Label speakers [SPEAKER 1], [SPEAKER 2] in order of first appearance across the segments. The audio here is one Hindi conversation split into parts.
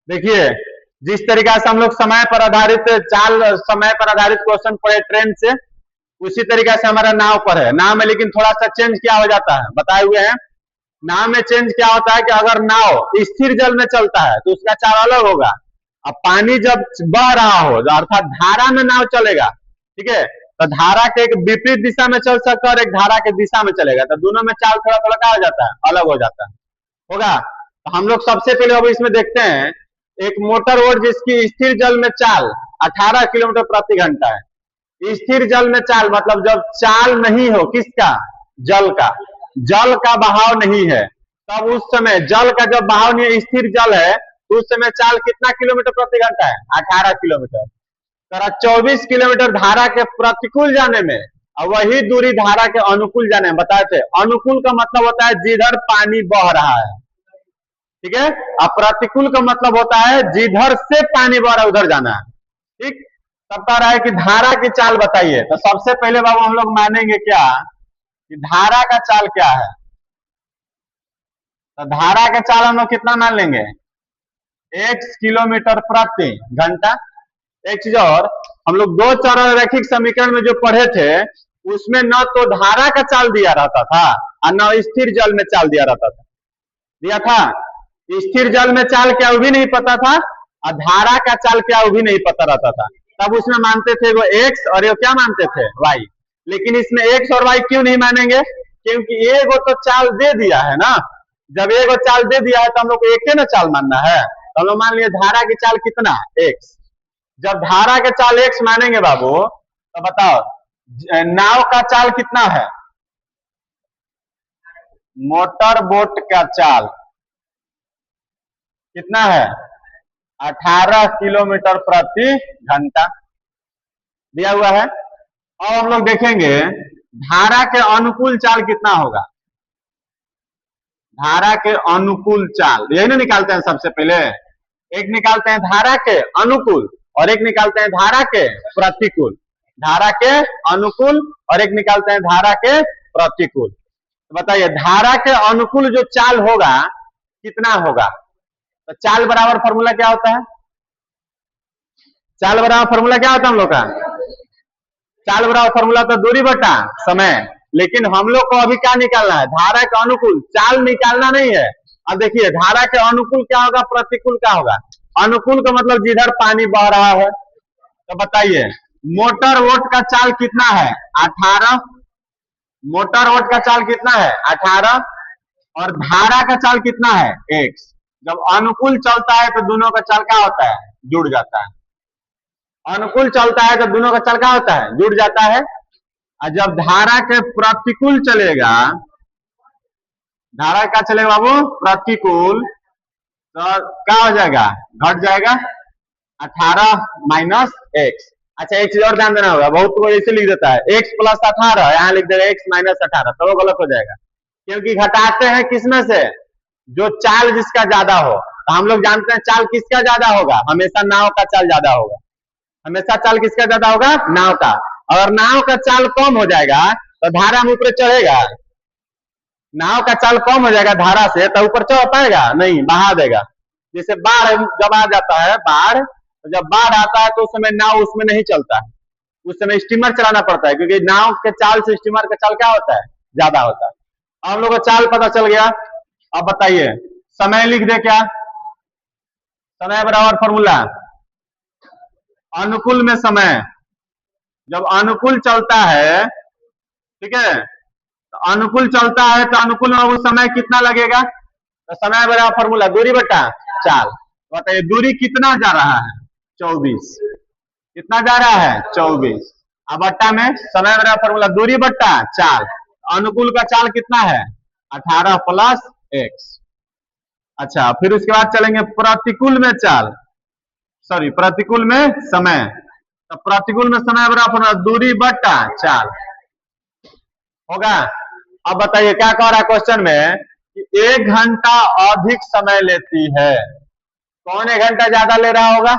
[SPEAKER 1] देखिए, जिस तरीका से हम लोग समय पर आधारित चाल, समय पर आधारित क्वेश्चन पढ़े ट्रेन से, उसी तरीका से हमारा नाव पर है। नाव में लेकिन थोड़ा सा चेंज क्या हो जाता है, बताए हुए हैं। नाव में चेंज क्या होता है कि अगर नाव स्थिर जल में चलता है तो उसका चाल अलग होगा। अब पानी जब बह रहा हो, अर्थात धारा में नाव चलेगा, ठीक है, तो धारा के एक विपरीत दिशा में चल सकता है और एक धारा के दिशा में चलेगा, तो दोनों में चाल थोड़ा थोड़ा क्या हो जाता है, अलग हो जाता है, होगा। तो हम लोग सबसे पहले अब इसमें देखते हैं एक मोटर बोट जिसकी स्थिर जल में चाल 18 किलोमीटर प्रति घंटा है। स्थिर जल में चाल मतलब जब चाल नहीं हो, किसका, जल का, जल का बहाव नहीं है, तब उस समय जल का जब बहाव नहीं है, स्थिर जल है, तो उस समय चाल कितना किलोमीटर प्रति घंटा है, 18 किलोमीटर। 24 किलोमीटर धारा के प्रतिकूल जाने में और वही दूरी धारा के अनुकूल जाने में। बताए थे अनुकूल का मतलब होता है जिधर पानी बह रहा है, ठीक है, और प्रतिकूल का मतलब होता है जिधर से पानी बह रहा है उधर जाना है, ठीक। तब कह रहा है कि धारा की चाल बताइए, तो सबसे पहले बाबू हम लोग मानेंगे क्या कि धारा का चाल क्या है। तो धारा का चाल हम लोग कितना मान लेंगे, x किलोमीटर प्रति घंटा। एक चीज और, हम लोग दो चरण रैखिक समीकरण में जो पढ़े थे उसमें न तो धारा का चाल दिया रहता था और न स्थिर जल में चाल दिया रहता था, दिया था स्थिर जल में चाल क्या वो भी नहीं पता था और धारा का चाल क्या वो भी नहीं पता रहता था। तब उसमें मानते थे वो x और ये क्या मानते थे y। लेकिन इसमें x और y क्यों नहीं मानेंगे, क्योंकि एगो तो चाल दे दिया है ना। जब एगो चाल दे दिया है तो हम लोग को एक ही ना चाल मानना है, तो हम लोग मान लिए धारा की चाल कितना, x। जब धारा के चाल x मानेंगे बाबू, तो बताओ नाव का चाल कितना है, मोटर बोट का चाल कितना है, 18 किलोमीटर प्रति घंटा दिया हुआ है। और हम लोग देखेंगे धारा के अनुकूल चाल कितना होगा, धारा के अनुकूल चाल यही ना निकालते हैं सबसे पहले, एक निकालते हैं धारा के अनुकूल और एक निकालते हैं धारा के प्रतिकूल, धारा के अनुकूल और एक निकालते हैं धारा के प्रतिकूल। तो बताइए धारा के अनुकूल जो चाल होगा कितना होगा, तो चाल बराबर फॉर्मूला क्या होता है, चाल बराबर फॉर्मूला क्या होता है हम लोग का, चाल बराबर फॉर्मूला तो दूरी बटा समय। लेकिन हम लोग को अभी क्या निकालना है, धारा के अनुकूल, चाल निकालना नहीं है। अब देखिए धारा के अनुकूल क्या होगा, प्रतिकूल क्या होगा। अनुकूल का मतलब जिधर पानी बह रहा है। तो बताइए मोटर वोट का चाल कितना है, 18, मोटर वोट का चाल कितना है 18 और धारा का चाल कितना है x। जब अनुकूल चलता है तो दोनों का चाल क्या होता है, जुड़ जाता है। अनुकूल चलता है तो दोनों का चाल क्या होता है, जुड़ जाता है। और जब धारा के प्रतिकूल चलेगा, धारा क्या चलेगा बाबू, प्रतिकूल, तो क्या हो जाएगा, घट जाएगा 18 माइनस x। अच्छा एक चीज और ध्यान देना होगा, बहुत को ऐसे लिख देता है x प्लस 18, यहाँ लिख देगा x माइनस 18, तो वो गलत हो जाएगा, क्योंकि घटाते हैं किसमें से, जो चाल जिसका ज्यादा हो। तो हम लोग जानते हैं चाल किसका ज्यादा होगा, हमेशा नाव का चाल ज्यादा होगा, हमेशा चाल किसका ज्यादा होगा, नाव का। अगर नाव का चाल कम हो जाएगा तो धारा में ऊपर चढ़ेगा, नाव का चाल कम हो जाएगा धारा से तो ऊपर चढ़ पाएगा नहीं, बहा देगा। जैसे बाढ़ जब आ जाता है, बाढ़, तो जब बाढ़ आता है तो उस समय नाव उसमें नहीं चलता है, उस समय स्टीमर चलाना पड़ता है, क्योंकि नाव के चाल से स्टीमर का चाल क्या होता है, ज्यादा होता है। हम लोग को चाल पता चल गया। अब बताइए समय लिख दे क्या, समय बराबर फॉर्मूला अनुकूल में समय, जब अनुकूल चलता है, ठीक है, तो अनुकूल चलता है तो अनुकूल में वो समय कितना लगेगा, तो समय बराबर फॉर्मूला दूरी बटा चाल। बताइए दूरी कितना जा रहा है, 24, कितना जा रहा है 24। अब बट्टा में समय बराबर फॉर्मूला दूरी बट्टा चाल, अनुकूल का चाल कितना है 18 प्लस x। अच्छा फिर उसके बाद चलेंगे प्रतिकूल में चाल, सॉरी प्रतिकूल में समय, तो प्रतिकूल में समय बराबर दूरी बट्टा चाल होगा। अब बताइए क्या कह रहा है क्वेश्चन में कि 1 घंटा अधिक समय लेती है, कौन 1 घंटा ज्यादा ले रहा होगा,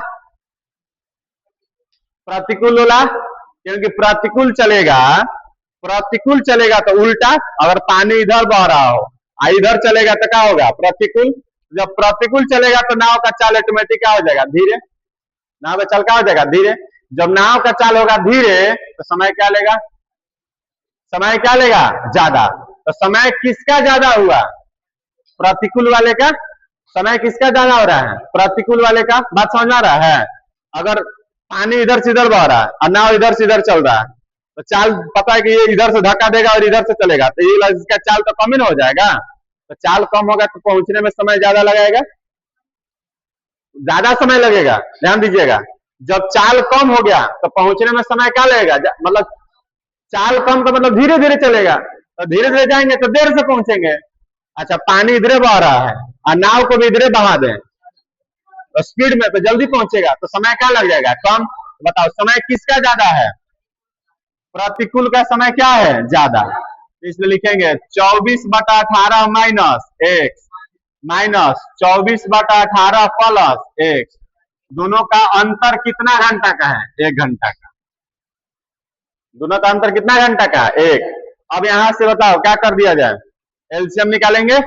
[SPEAKER 1] प्रतिकूल वाला, क्योंकि प्रतिकूल चलेगा, प्रतिकूल चलेगा तो उल्टा, अगर पानी इधर बह रहा हो इधर चलेगा तो क्या होगा प्रतिकूल, जब प्रतिकूल चलेगा तो नाव का चाल ऑटोमेटिक क्या हो जाएगा, धीरे। नाव का चाल क्या हो जाएगा, धीरे। जब नाव का चाल होगा धीरे तो समय क्या लेगा, समय क्या लेगा, ज्यादा। तो समय किसका ज्यादा हुआ, प्रतिकूल वाले का। समय किसका ज्यादा हो रहा है, प्रतिकूल वाले का। बात समझ में आ रहा है। अगर पानी इधर से इधर बह रहा है और नाव इधर से इधर चल रहा है तो चाल पता है कि ये इधर से धक्का देगा और इधर से चलेगा, तो ये इसका चाल तो कम ही ना हो जाएगा। तो चाल कम होगा तो पहुंचने में समय ज्यादा लगाएगा, ज्यादा समय लगेगा। ध्यान दीजिएगा, जब चाल कम हो गया तो पहुंचने में समय क्या लगेगा, मतलब चाल कम तो मतलब धीरे धीरे चलेगा, तो धीरे धीरे जाएंगे तो देर से पहुंचेंगे। अच्छा, पानी इधरे बह रहा है और नाव को भी इधरे बहा दें तो स्पीड में तो जल्दी पहुंचेगा, तो समय क्या लग जाएगा, कम। बताओ समय किसका ज्यादा है, प्रतिकूल का समय क्या है, ज्यादा। इसलिए लिखेंगे 24/18 minus x minus 24/18 plus x. दोनों का अंतर कितना घंटा का है, 1 घंटा का। दोनों का अंतर कितना घंटा का, 1। अब यहां से बताओ क्या कर दिया जाए, एलसीएम निकालेंगे,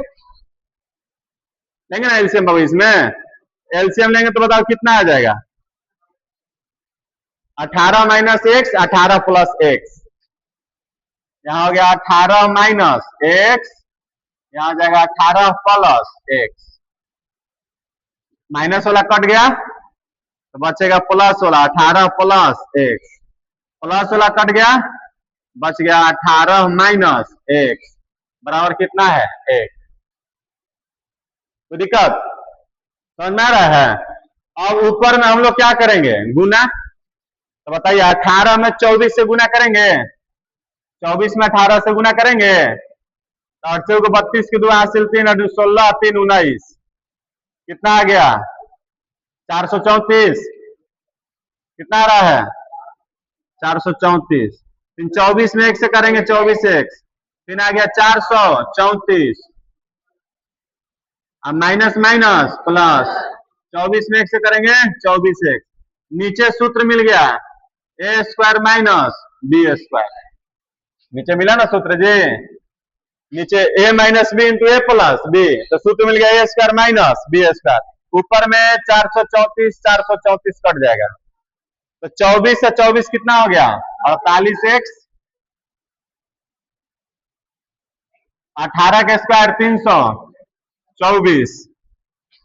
[SPEAKER 1] लेंगे ना एलसीएम। बाबू इसमें एलसीएम लेंगे तो बताओ कितना आ जाएगा, 18 माइनस एक्स 18 प्लस एक्स। यहां हो गया 18 माइनस एक्स, यहां जाएगा 18 प्लस एक्स। माइनस वाला कट गया तो बचेगा प्लस वाला, 18 प्लस एक्स। प्लस वाला कट गया, बच गया 18 माइनस एक्स बराबर कितना है, 1। तो दिक्कत समझ में आ रहा है। अब ऊपर में हम लोग क्या करेंगे, गुना। तो बताइए 18 में 24 से गुना करेंगे, 24 में 18 से गुना करेंगे तो 8 को 32 के 2 हासिल 3 16 3 19 कितना आ गया, 434। कितना आ रहा है, 434। 24 में 1 से करेंगे 24 एक्स, फिर आ गया 434। अब माइनस माइनस प्लस, 24 में 1 से करेंगे 24 एक्स। नीचे सूत्र मिल गया ए स्क्वायर माइनस बी स्क्वायर। नीचे मिला ना सूत्र जी, नीचे ए माइनस बी इंटू ए प्लस बी, तो सूत्र मिल गया ए स्क्वायर माइनस बी स्क्वायर। ऊपर में 434 434 कट जाएगा, तो 24 से 24 कितना हो गया, 48 एक्स। 18 के स्क्वायर 324,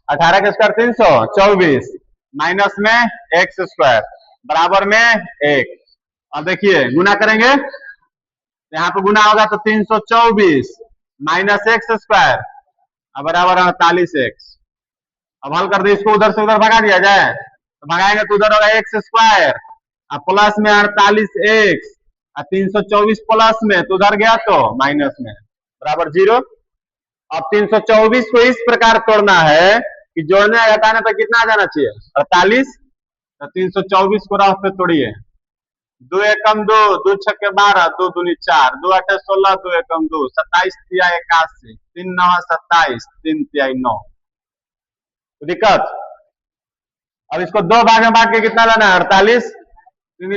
[SPEAKER 1] 18 के स्क्वायर 324 माइनस में एक्स स्क्वायर बराबर में 1। अब देखिए गुना करेंगे, यहाँ पे गुना होगा तो 324 माइनस एक्स स्क्वायर बराबर 48 एक्स। अब हल कर दे, इसको उधर से उधर भगा दिया जाए, तो भगाएंगे तो उधर होगा एक्स स्क्वायर प्लस में 48 एक्स 324 प्लस में तो उधर गया तो माइनस में बराबर 0। अब 324 को इस प्रकार तोड़ना है कि जोड़ने घटाने पर कितना आ जाना चाहिए, 48। तो 324 को राह पे तोड़िए, 2 एकम 2, 2 छक्के 12, 2 दूनी 4, 2 8 16, 2 एकम 2, 27 तिया 81, 3 9 27, 3 तिया 9। तो दिक्कत, अब इसको 2 भाग में बांट के कितना लेना है, 48।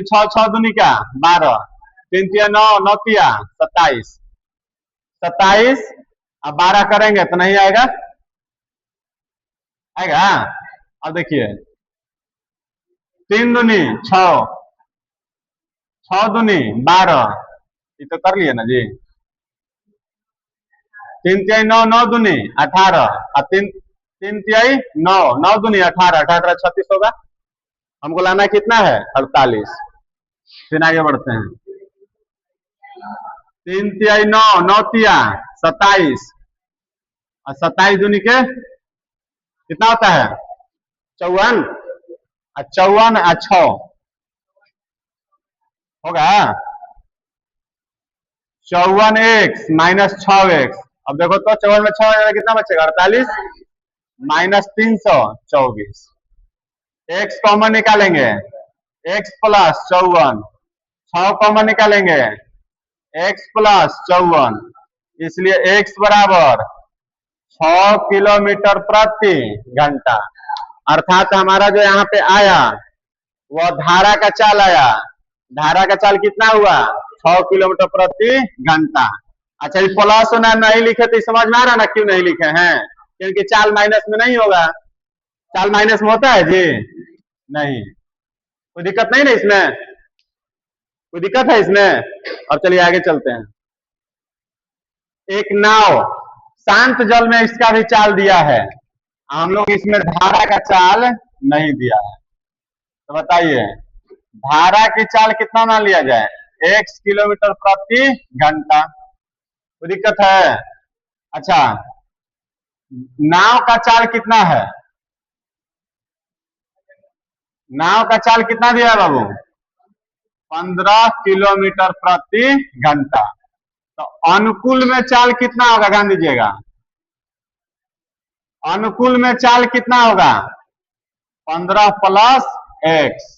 [SPEAKER 1] 6 6 दूनी का 12, 3 तिया 9, 9 तिया 27, 27। अब 12 करेंगे तो नहीं आएगा, आएगा। अब देखिए 3 दूनी 6, 6 दूनी 12, ये तो कर लिए ना जी। 3 तिहाई 9, 9 दूनी 18 और 3 तिहाई 9, 9 दूनी 18, 18 36 होगा। हमको लाना कितना है, 48। फिर आगे बढ़ते हैं, 3 तिहाई 9, 9 तिया 27 और 27 दूनी के कितना होता है, 54 और 54 और 6 होगा 54 एक्स माइनस 6 एक्स। अब देखो तो 54 में 6 कितना बचेगा, 48 माइनस 324। एक्स कॉमन निकालेंगे, एक्स प्लस 54, 6 कॉमन निकालेंगे, एक्स प्लस 54। इसलिए एक्स बराबर 6 किलोमीटर प्रति घंटा। अर्थात हमारा जो यहाँ पे आया वह धारा का चाल आया। धारा का चाल कितना हुआ, 6 किलोमीटर प्रति घंटा। अच्छा, ये प्लस होना नहीं लिखे तो समझ में आ रहा ना क्यों नहीं लिखे हैं। क्योंकि चाल माइनस में नहीं होगा। चाल माइनस में होता है जी? नहीं। कोई दिक्कत नहीं ना इसमें? कोई दिक्कत है इसमें? अब चलिए आगे चलते हैं। एक नाव, शांत जल में इसका भी चाल दिया है, हम लोग इसमें धारा का चाल नहीं दिया है, तो बताइए धारा की चाल कितना मान लिया जाए? x किलोमीटर प्रति घंटा। कोई दिक्कत है? अच्छा, नाव का चाल कितना है? नाव का चाल कितना दिया है बाबू? 15 किलोमीटर प्रति घंटा। तो अनुकूल में चाल कितना होगा, ध्यान दीजिएगा, अनुकूल में चाल कितना होगा? 15 प्लस x।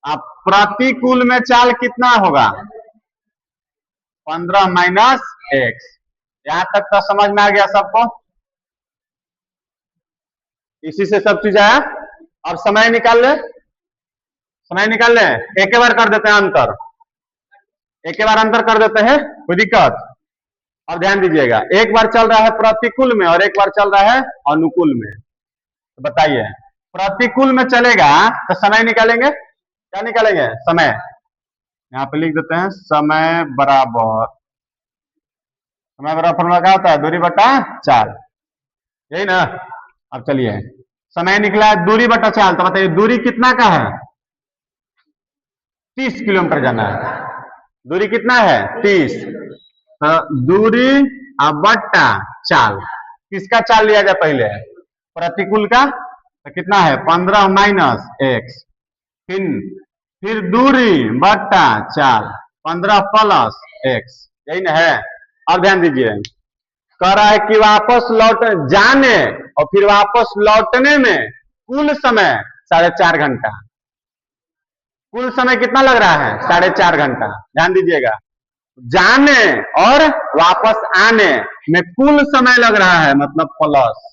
[SPEAKER 1] अब प्रतिकूल में चाल कितना होगा? 15 माइनस x। यहां तक तो समझ में आ गया सबको? इसी से सब चीज आया। अब समय निकाल ले, समय निकाल ले, एक बार कर देते हैं अंतर, एक बार अंतर कर देते हैं, कोई दिक्कत? अब ध्यान दीजिएगा, एक बार चल रहा है प्रतिकूल में और एक बार चल रहा है अनुकूल में। तो बताइए प्रतिकूल में चलेगा तो समय निकालेंगे, क्या निकालेंगे? समय। यहाँ पे लिख देते हैं समय बराबर, समय बराबर फॉर्मूला क्या होता है? दूरी बटा चाल, यही ना? अब चलिए, समय निकला है दूरी बटा चाल, तो बताइए दूरी कितना का है? 30 किलोमीटर जाना है। दूरी कितना है? 30। तो दूरी बटा चाल, किसका चाल लिया जाए पहले? प्रतिकूल का। तो कितना है? 15 माइनस x। फिर दूरी बटा चाल, 15 प्लस x, यही ना है? अब ध्यान दीजिए, कह रहा है कि वापस लौट जाने और फिर वापस लौटने में कुल समय 4.5 घंटा। कुल समय कितना लग रहा है? 4.5 घंटा। ध्यान दीजिएगा, जाने और वापस आने में कुल समय लग रहा है, मतलब प्लस,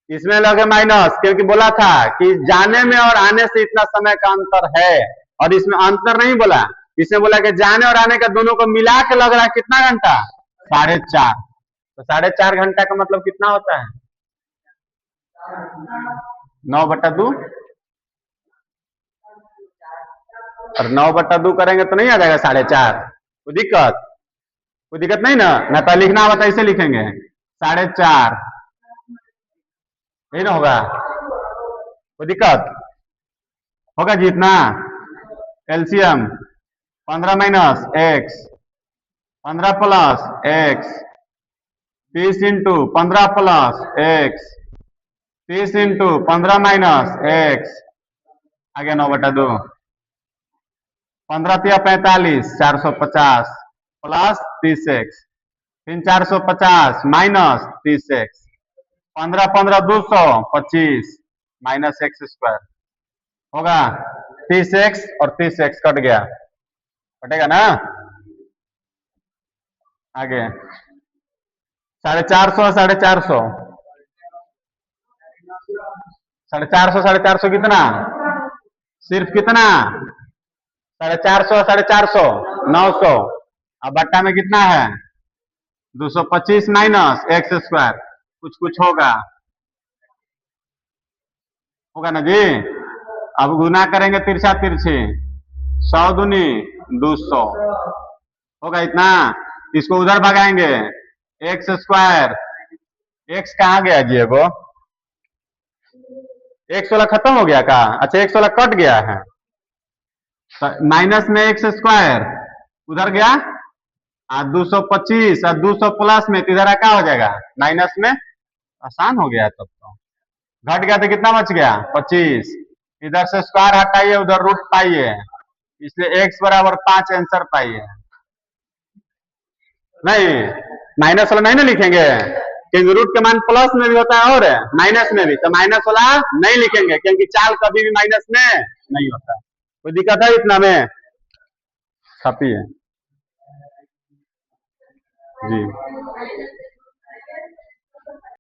[SPEAKER 1] इसमें लगे माइनस, क्योंकि बोला था कि जाने में और आने से इतना समय का अंतर है, और इसमें अंतर नहीं बोला, इसमें बोला कि जाने और आने का दोनों को मिला के लग रहा है कितना घंटा? 4.5। तो 4.5 घंटा का मतलब कितना होता है? 9/2। और 9/2 करेंगे तो नहीं आ जाएगा 4.5? कोई दिक्कत? कोई दिक्कत नहीं ना? ना तो लिखना होगा तो ऐसे लिखेंगे 4.5, यही ना होगा? कोई दिक्कत होगा जी इतना? LCM 15 minus x, 15 plus x, 30 into 15 plus x, 30 into 15 minus x, आगे 9/2, 15 तिया 45, 450 प्लस 30x, फिर 450 minus 30x, 15 15 200, 25 minus x square होगा 30x, और 30x कट गया, कटेगा ना? आगे 450, 450, 450, 450 कितना? सिर्फ कितना? 450, 450, 900। अब बट्टा में कितना है? 225 माइनस एक्स स्क्वायर, कुछ कुछ होगा, होगा ना जी? अब गुना करेंगे तिरछा तिरछी, 100 दूनी 200, होगा इतना? इसको उधर भगाएंगे, एक्स स्क्वायर, एक्स कहाँ गया जी? वो एक्स वाला खत्म हो गया का? अच्छा, एक्स वाला कट गया है, तो माइनस में एक्स स्क्वायर उधर गया, 225 और 200 प्लस में, तो इधर क्या हो जाएगा? माइनस में। आसान हो गया तब तो। घट गया तो कितना बच गया? 25। इधर से स्क्वायर हटाइए, उधर रूट पाइए, इसलिए x बराबर 5 आंसर पाइए। नहीं, माइनस वाला नहीं ना लिखेंगे, क्योंकि रूट के मान प्लस में भी होता है और माइनस में भी, तो माइनस वाला नहीं लिखेंगे, क्योंकि चाल कभी भी माइनस में नहीं होता। कोई दिक्कत है इतना में? छापिए जी।